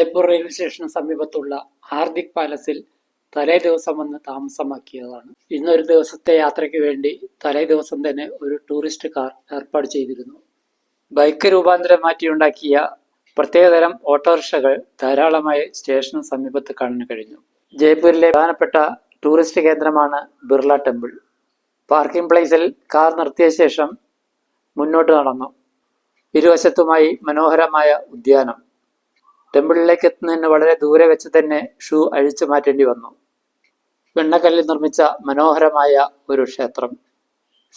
Jaipur railway സ്റ്റേഷന് സമീപത്തുള്ള ഹാർദിക് പാലസിൽ തലേ ദിവസം വന്ന് താമസമാക്കിയതാണ്. ഇന്നൊരു ദിവസത്തെ യാത്രയ്ക്ക് വേണ്ടി തലേ ദിവസം തന്നെ ഒരു ടൂറിസ്റ്റ് കാർ ഏർപ്പാട് ചെയ്തിരുന്നു. ബൈക്ക് രൂപാന്തരം മാറ്റിയുണ്ടാക്കിയ പ്രത്യേകതരം ഓട്ടോറിക്ഷകൾ ധാരാളമായി സ്റ്റേഷന് സമീപത്ത് കാണാൻ കഴിഞ്ഞു. ജയ്പൂരിലെ പ്രധാനപ്പെട്ട ടൂറിസ്റ്റ് കേന്ദ്രമാണ് ബിർള ടെമ്പിൾ. പാർക്കിംഗ് പ്ലേസിൽ കാർ നിർത്തിയ ശേഷം മുന്നോട്ട് നടന്നു. ഇരുവശത്തുമായി മനോഹരമായ ഉദ്യാനം. ടെമ്പിളിലേക്ക് എത്തുന്നതിന് വളരെ ദൂരെ വെച്ച് തന്നെ ഷൂ അഴിച്ചു മാറ്റേണ്ടി വന്നു. വെണ്ണക്കല്ലിൽ നിർമ്മിച്ച മനോഹരമായ ഒരു ക്ഷേത്രം.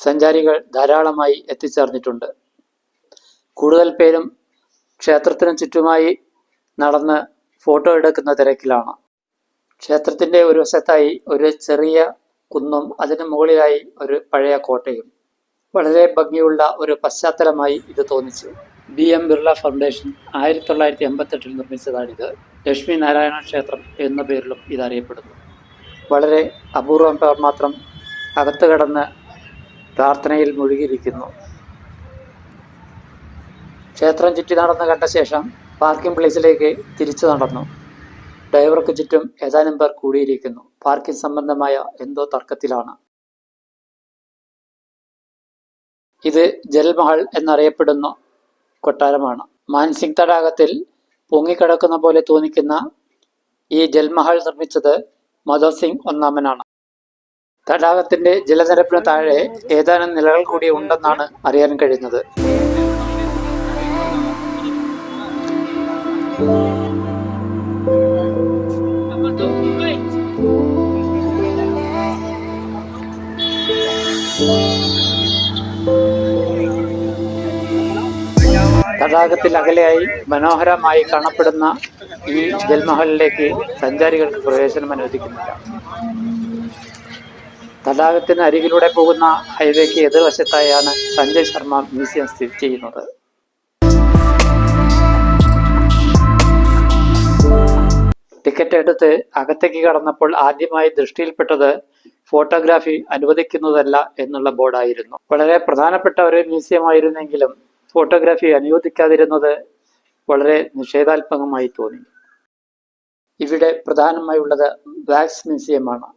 സഞ്ചാരികൾ ധാരാളമായി എത്തിച്ചേർന്നിട്ടുണ്ട്. കൂടുതൽ പേരും ക്ഷേത്രത്തിന് ചുറ്റുമായി നടന്ന് ഫോട്ടോ എടുക്കുന്ന തിരക്കിലാണ്. ക്ഷേത്രത്തിൻ്റെ ഒരു വശത്തായി ഒരു ചെറിയ കുന്നും അതിന് മുകളിലായി ഒരു പഴയ കോട്ടയും. വളരെ ഭംഗിയുള്ള ഒരു പശ്ചാത്തലമായി ഇത് തോന്നിച്ചു. BM Birla foundation 1988 നിർമ്മിച്ചതാണിത്. ലക്ഷ്മി നാരായണ ക്ഷേത്രം എന്ന പേരിലും ഇതറിയപ്പെടുന്നു. വളരെ അപൂർവം പേർ മാത്രം അകത്ത് കടന്ന് പ്രാർത്ഥനയിൽ മുഴുകിയിരിക്കുന്നു. ക്ഷേത്രം ചുറ്റി നടന്ന് കണ്ട ശേഷം പാർക്കിംഗ് പ്ലേസിലേക്ക് തിരിച്ചു നടന്നു. ഡ്രൈവർക്ക് ചുറ്റും ഏതാനും പേർ കൂടിയിരിക്കുന്നു. പാർക്കിംഗ് സംബന്ധമായ എന്തോ തർക്കത്തിലാണ്. ഇത് ജൽമഹൽ എന്നറിയപ്പെടുന്ന കൊട്ടാരമാണ്. മാൻസിംഗ് തടാകത്തിൽ പൊങ്ങിക്കിടക്കുന്ന പോലെ തോന്നിക്കുന്ന ഈ ജൽമഹൽ നിർമ്മിച്ചത് മധോർ സിംഗ് ഒന്നാമനാണ്. തടാകത്തിന്റെ ജലനിരപ്പിന് താഴെ ഏതാനും നിലകൾ കൂടി ഉണ്ടെന്നാണ് അറിയാൻ കഴിയുന്നത്. തടാകത്തിൽ അകലെയായി മനോഹരമായി കാണപ്പെടുന്ന ഈ ജൽമഹലിലേക്ക് സഞ്ചാരികൾക്ക് പ്രവേശനം അനുവദിക്കുന്നില്ല. തടാകത്തിന് അരികിലൂടെ പോകുന്ന ഹൈവേക്ക് എതിർവശത്തായാണ് സഞ്ജയ് ശർമ്മ മ്യൂസിയം സ്ഥിതി ചെയ്യുന്നത്. ടിക്കറ്റ് എടുത്ത് അകത്തേക്ക് കടന്നപ്പോൾ ആദ്യമായി ദൃഷ്ടിയിൽപ്പെട്ടത് ഫോട്ടോഗ്രാഫി അനുവദിക്കുന്നതല്ല എന്നുള്ള ബോർഡായിരുന്നു. വളരെ പ്രധാനപ്പെട്ട ഒരു മ്യൂസിയമായിരുന്നെങ്കിലും ഫോട്ടോഗ്രാഫി അനുവദിക്കാതിരുന്നത് വളരെ നിഷേധാത്മകമായി തോന്നി. ഇവിടെ പ്രധാനമായുള്ളത് വാക്സ് മ്യൂസിയമാണ്.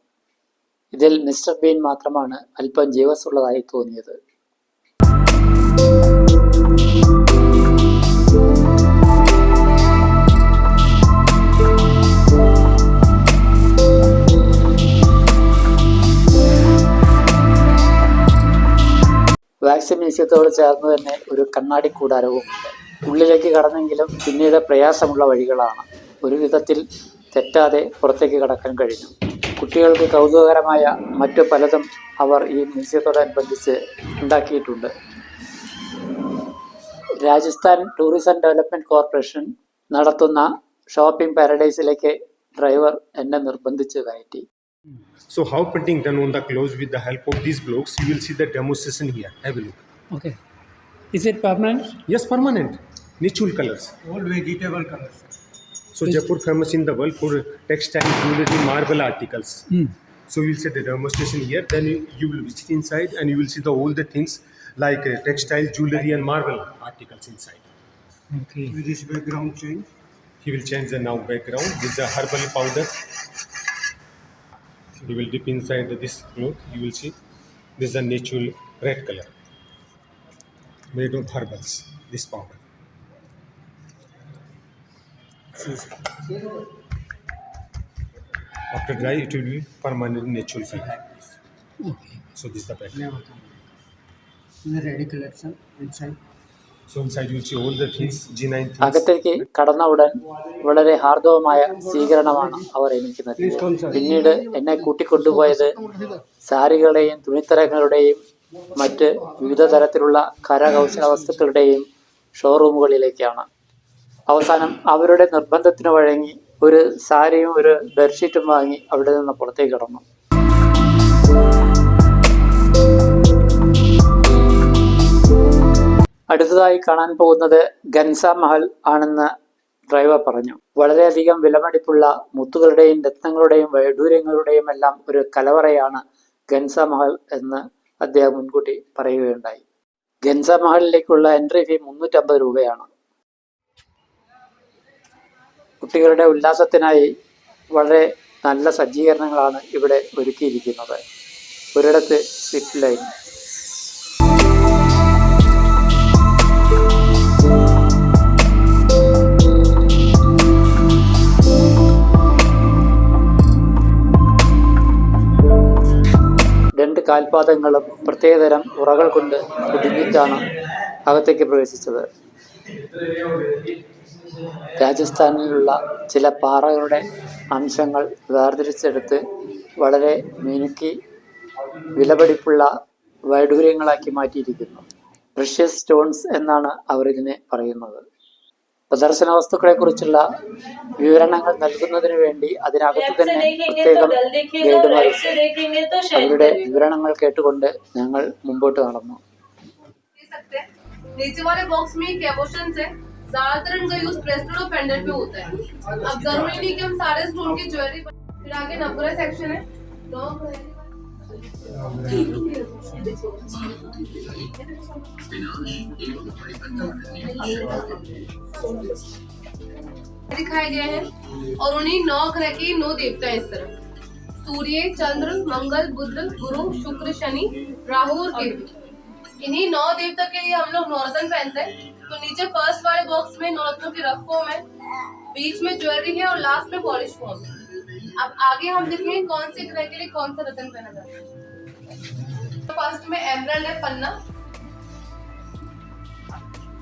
ഇതിൽ മിസ്റ്റർ ബീൻ മാത്രമാണ് അല്പം ജീവസുള്ളതായി തോന്നിയത്. വാക്സ് മ്യൂസിയത്തോട് ചേർന്ന് തന്നെ ഒരു കണ്ണാടി കൂടാരവും ഉണ്ട്. ഉള്ളിലേക്ക് കടന്നെങ്കിലും പിന്നീട് പ്രയാസമുള്ള വഴികളാണ്. ഒരു വിധത്തിൽ തെറ്റാതെ പുറത്തേക്ക് കടക്കാൻ കഴിഞ്ഞു. കുട്ടികൾക്ക് കൗതുകകരമായ മറ്റു പലതും അവർ ഈ മ്യൂസിയത്തോടനുബന്ധിച്ച് ഉണ്ടാക്കിയിട്ടുണ്ട്. രാജസ്ഥാൻ ടൂറിസം ഡെവലപ്മെന്റ് കോർപ്പറേഷൻ നടത്തുന്ന ഷോപ്പിംഗ് പാരഡൈസിലേക്ക് ഡ്രൈവർ എന്നെ നിർബന്ധിച്ച് കയറ്റി. So how printing done on the clothes with the help of these blocks, you will see the demonstration here. Have a look. Okay. Is it permanent? Yes, permanent. Natural colors. All vegetable colors. So Jaipur famous in the world for textile, jewelry, marble articles. So you will see the demonstration here. Then you will visit inside and you will see all the things like textile, jewelry and marble articles inside. Okay. With this background change. He will change the now background with the herbal powder. You will dip inside this cloth. You will see this is a natural red color made of herbals. This powder. After dry, it will be permanent natural feel. Okay. So this is the pattern. The ready collection inside. So inside you will see all the things, G9 things. അകത്തേക്ക് കടന്ന ഉടൻ വളരെ ഹാർദവമായ സ്വീകരണമാണ് അവർ എനിക്ക് നൽകിയത്. പിന്നീട് എന്നെ കൂട്ടിക്കൊണ്ടുപോയത് സാരികളുടെയും തുണിത്തരങ്ങളുടെയും മറ്റ് വിവിധ തരത്തിലുള്ള കരകൗശല വസ്തുക്കളുടെയും ഷോറൂമുകളിലേക്കാണ്. അവസാനം അവരുടെ നിർബന്ധത്തിന് വഴങ്ങി ഒരു സാരിയും ഒരു ബെഡ്ഷീറ്റും വാങ്ങി അവിടെ നിന്ന് പുറത്തേക്ക് കടന്നു. അടുത്തതായി കാണാൻ പോകുന്നത് ഗൻസ മഹൽ ആണെന്ന് ഡ്രൈവർ പറഞ്ഞു. വളരെയധികം വിലമടിപ്പുള്ള മുത്തുകളുടെയും രത്നങ്ങളുടെയും വൈഡൂര്യങ്ങളുടെയും എല്ലാം ഒരു കലവറയാണ് ഗൻസ മഹൽ എന്ന് അദ്ദേഹം മുൻകൂട്ടി പറയുകയുണ്ടായി. ഗൻസ മഹലിലേക്കുള്ള എൻട്രി ഫീ 350 രൂപയാണ്. കുട്ടികളുടെ ഉല്ലാസത്തിനായി വളരെ നല്ല സജ്ജീകരണങ്ങളാണ് ഇവിടെ ഒരുക്കിയിരിക്കുന്നത്. ഒരിടത്ത് സിപ്പ് ലൈൻ. രണ്ട് കാൽപാദങ്ങളും പ്രത്യേകതരം ഉറകൾ കൊണ്ട് കുടുങ്ങിച്ചാണ് അകത്തേക്ക് പ്രവേശിച്ചത്. രാജസ്ഥാനിലുള്ള ചില പാറകളുടെ അംശങ്ങൾ വേർതിരിച്ചെടുത്ത് വളരെ മിനുക്കി വിലപിടിപ്പുള്ള വൈഡൂര്യങ്ങളാക്കി മാറ്റിയിരിക്കുന്നു. പ്രഷ്യസ് സ്റ്റോൺസ് എന്നാണ് അവർ ഇതിനെ പറയുന്നത്. പ്രദർശന വസ്തുക്കളെക്കുറിച്ചുള്ള വിവരണങ്ങൾ നൽകുന്നതിന് വേണ്ടി അതിനകത്ത് തന്നെ പ്രത്യേകം ഗൈഡുമാർ. അവരുടെ വിവരണങ്ങൾ കേട്ടുകൊണ്ട് ഞങ്ങൾ മുമ്പോട്ട് നടന്നു. नीचे वाले बॉक्स में कैबोशंस है, ज्यादातर इनका यूज ब्रेसलेट और पेंडेंट में होता है. अब जरूरी नहीं कि हम सारे स्टोन की ज्वेलरी. फिर आगे नंबर सेक्शन है. दिखाए गए हैं और उन्हीं 9 ग्रह के 9 देवता हैं. इस तरह सूर्य, चंद्र, मंगल, बुध, गुरु, शुक्र, शनि, राहु और केतु. इन्हीं 9 देवता के लिए हम लोग नवरत्न पहनते हैं. तो नीचे फर्स्ट वाले बॉक्स में नवरत्नों की रफ फॉर्म है, बीच में ज्वेलरी है और लास्ट में पॉलिश फॉर्म है. अब आगे हम देखेंगे कौन से ग्रह के लिए कौन सा रत्न पहना जाता है. फर्स्ट में एमराल्ड है, पन्ना.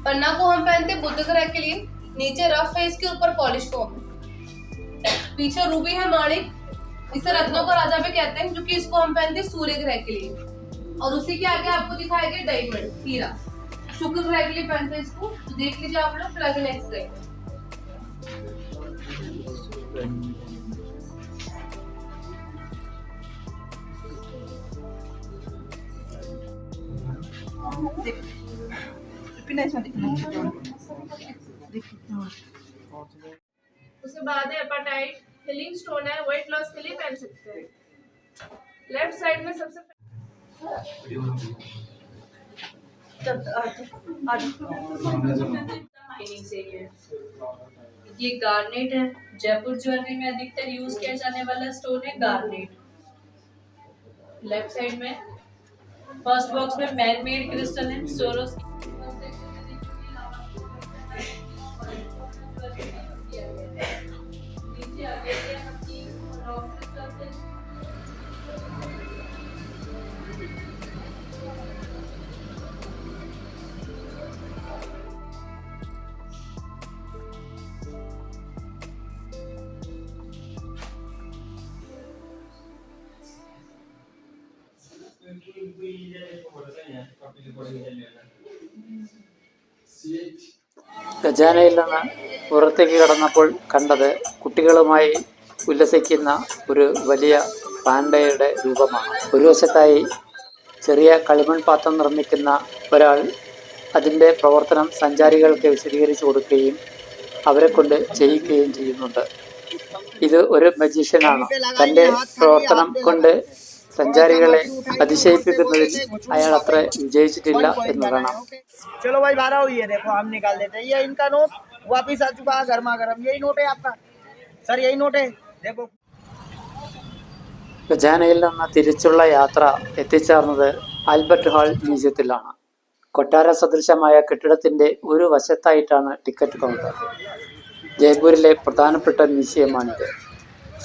पन्ना को हम पहनते हैं बुध ग्रह के लिए. नीचे रफ है, इसके ऊपर पॉलिश फॉर्म है. पीछे रूबी है, माणिक. इसे रत्नों का राजा भी कहते हैं, क्योंकि इसको हम पहनते हैं सूर्य ग्रह के लिए. और उसी के आगे आपको दिखाया गया डायमंड, हीरा. शुक्र ग्रह के लिए पहनते हैं इसको. तो देख लीजिए आप लोग. फिर आगे नेक्स्ट ग्रह. उसके बाद है एपाटाइट. हीलिंग स्टोन है, वेट लॉस के लिए पहन सकते हैं. लेफ्ट साइड में सबसे माइनिंग से ये गार्नेट है. जयपुर ज्वेलरी में अधिकतर यूज किया जाने वाला स्टोन है गार्नेट. लेफ्ट साइड में फर्स्ट बॉक्स में मैन मेड क्रिस्टल है, सोरोस. ഖജാനയിൽ നിന്ന് പുറത്തേക്ക് കടന്നപ്പോൾ കണ്ടത് കുട്ടികളുമായി ഉല്ലസിക്കുന്ന ഒരു വലിയ പാണ്ടയുടെ രൂപമാണ്. ഒരു വശത്തായി ചെറിയ കളിമൺ പാത്രം നിർമ്മിക്കുന്ന ഒരാൾ അതിൻ്റെ പ്രവർത്തനം സഞ്ചാരികൾക്ക് വിശദീകരിച്ചു കൊടുക്കുകയും അവരെ കൊണ്ട് ചെയ്യിക്കുകയും ചെയ്യുന്നുണ്ട്. ഇത് ഒരു മജീഷ്യനാണ്. തൻ്റെ പ്രവർത്തനം കൊണ്ട് സഞ്ചാരികളെ അതിശയിപ്പിക്കുന്നതിൽ അയാൾ അത്ര വിജയിച്ചിട്ടില്ല എന്ന് കാണാം. चलो भाई 12 हुई है, देखो हम निकाल देते हैं. ये इनका नोट वापिस आ चुका है गर्मा गर्म. यही नोट है आपका सर, यही नोट है. देखो ഖജാനയിൽ നിന്ന് തിരിച്ചുള്ള യാത്ര എത്തിച്ചേർന്നത് ആൽബർട്ട് ഹാൾ മ്യൂസിയത്തിലാണ്. കൊട്ടാര സദൃശമായ കെട്ടിടത്തിൻ്റെ ഒരു വശത്തായിട്ടാണ് ടിക്കറ്റ് കൗണ്ടർ. ജയ്പൂരിലെ പ്രധാനപ്പെട്ട മ്യൂസിയമാണിത്.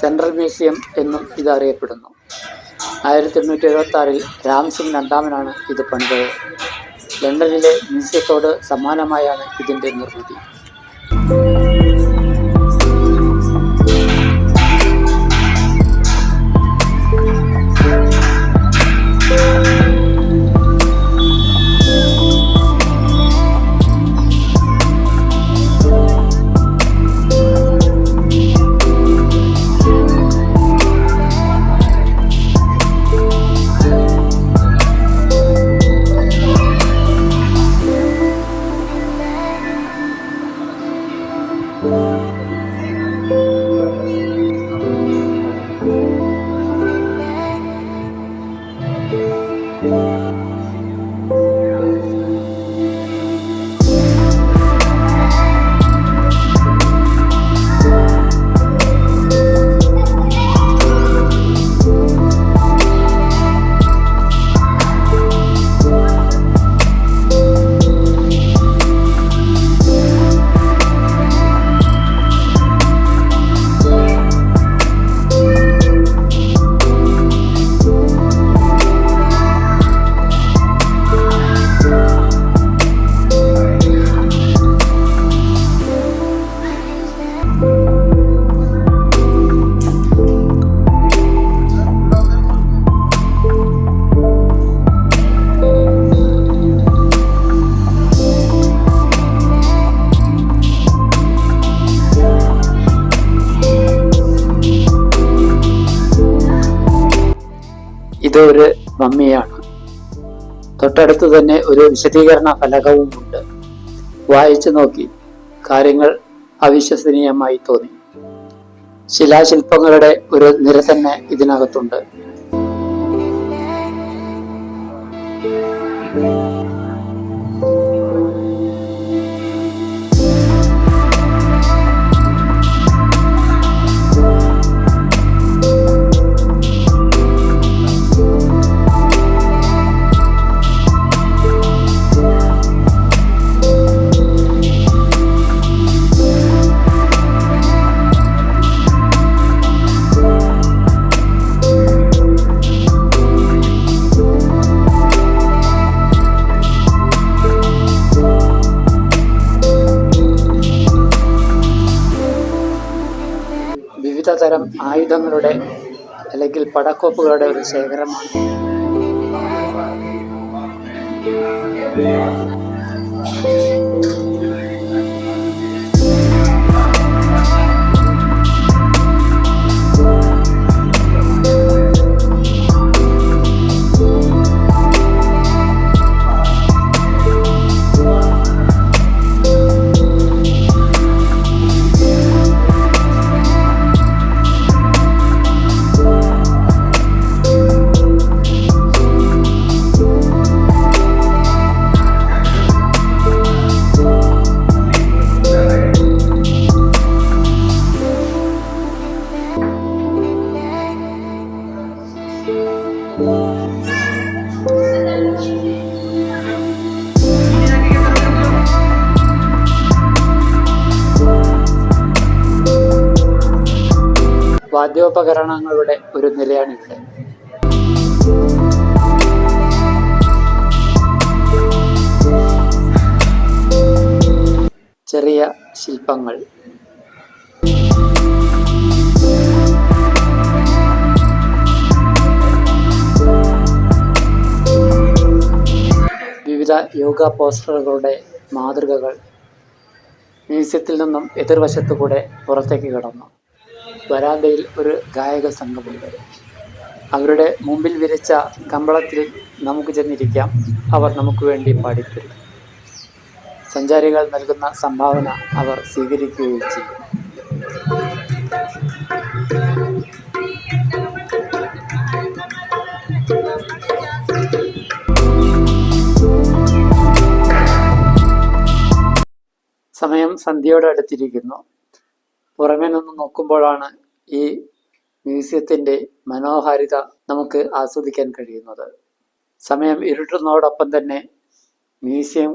സെൻട്രൽ മ്യൂസിയം എന്നും ഇത് അറിയപ്പെടുന്നു. 1876 രാം സിംഗ് രണ്ടാമനാണ് ഇത് പണിതത്. ലണ്ടനിലെ മ്യൂസിയത്തോട് സമാനമായാണ് ഇതിൻ്റെ നിർമ്മിതി. ഇത് ഒരു മമ്മിയാണ്. തൊട്ടടുത്ത് തന്നെ ഒരു വിശദീകരണ ഫലകവും ഉണ്ട്. വായിച്ചു നോക്കി കാര്യങ്ങൾ അവിശ്വസനീയമായി തോന്നി. ശിലാശില്പങ്ങളുടെ ഒരു നിര തന്നെ ഇതിനകത്തുണ്ട്. വിവിധ തരം ആയുധങ്ങളുടെ അല്ലെങ്കിൽ പടക്കോപ്പുകളുടെ ഒരു ശേഖരമാണ്. വാദ്യോപകരണങ്ങളുടെ ഒരു നിലയാണ് ഇവിടെ. ചെറിയ ശില്പങ്ങൾ, വിവിധ യോഗ പോസ്റ്ററുകളുടെ മാതൃകകൾ മ്യൂസിയത്തിൽ നിന്നും എതിർവശത്തു കൂടെ പുറത്തേക്ക് കടന്നു. വരാന്തയിൽ ഒരു ഗായക സംഘമുണ്ട്. അവരുടെ മുമ്പിൽ വിരിച്ച കമ്പളത്തിൽ നമുക്ക് ചെന്നിരിക്കാം. അവർ നമുക്ക് വേണ്ടി പാടിത്തരും. സഞ്ചാരികൾ നൽകുന്ന സംഭാവന അവർ സ്വീകരിക്കുകയും ചെയ്യും. സമയം സന്ധ്യയോട് അടുത്തിരിക്കുന്നു. പുറമെ നിന്ന് നോക്കുമ്പോഴാണ് ഈ മ്യൂസിയത്തിൻ്റെ മനോഹാരിത നമുക്ക് ആസ്വദിക്കാൻ കഴിയുന്നത്. സമയം ഇരുട്ടുന്നതോടൊപ്പം തന്നെ മ്യൂസിയം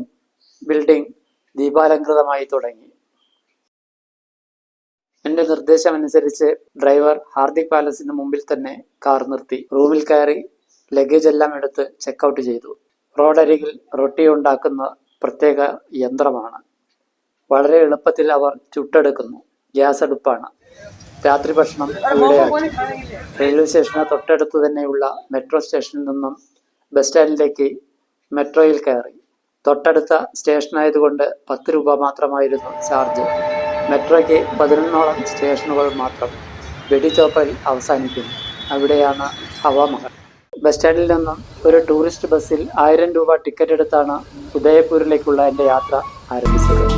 ബിൽഡിംഗ് ദീപാലങ്കൃതമായി തുടങ്ങി. എൻ്റെ നിർദ്ദേശമനുസരിച്ച് ഡ്രൈവർ ഹാർദിക് പാലസിന് മുമ്പിൽ തന്നെ കാർ നിർത്തി. റൂമിൽ കയറി ലഗേജ് എല്ലാം എടുത്ത് ചെക്കൗട്ട് ചെയ്തു. റോഡരികിൽ റൊട്ടി ഉണ്ടാക്കുന്ന പ്രത്യേക യന്ത്രമാണ്. വളരെ എളുപ്പത്തിൽ അവർ ചുട്ടെടുക്കുന്നു. ഗ്യാസ് അടുപ്പാണ്. രാത്രി ഭക്ഷണം ഇവിടെയാക്കി. റെയിൽവേ സ്റ്റേഷന് തൊട്ടടുത്ത് തന്നെയുള്ള മെട്രോ സ്റ്റേഷനിൽ നിന്നും ബസ് സ്റ്റാൻഡിലേക്ക് മെട്രോയിൽ കയറി. തൊട്ടടുത്ത സ്റ്റേഷനായതുകൊണ്ട് 10 രൂപ മാത്രമായിരുന്നു ചാർജ്. മെട്രോയ്ക്ക് 11ഓളം സ്റ്റേഷനുകൾ മാത്രം. വെടിച്ചോപ്പൽ അവസാനിക്കുന്നു. അവിടെയാണ് ഹവാമഹൽ. ബസ് സ്റ്റാൻഡിൽ നിന്നും ഒരു ടൂറിസ്റ്റ് ബസ്സിൽ 1000 രൂപ ടിക്കറ്റ് എടുത്താണ് ഉദയപൂരിലേക്കുള്ള എൻ്റെ യാത്ര ആരംഭിച്ചത്.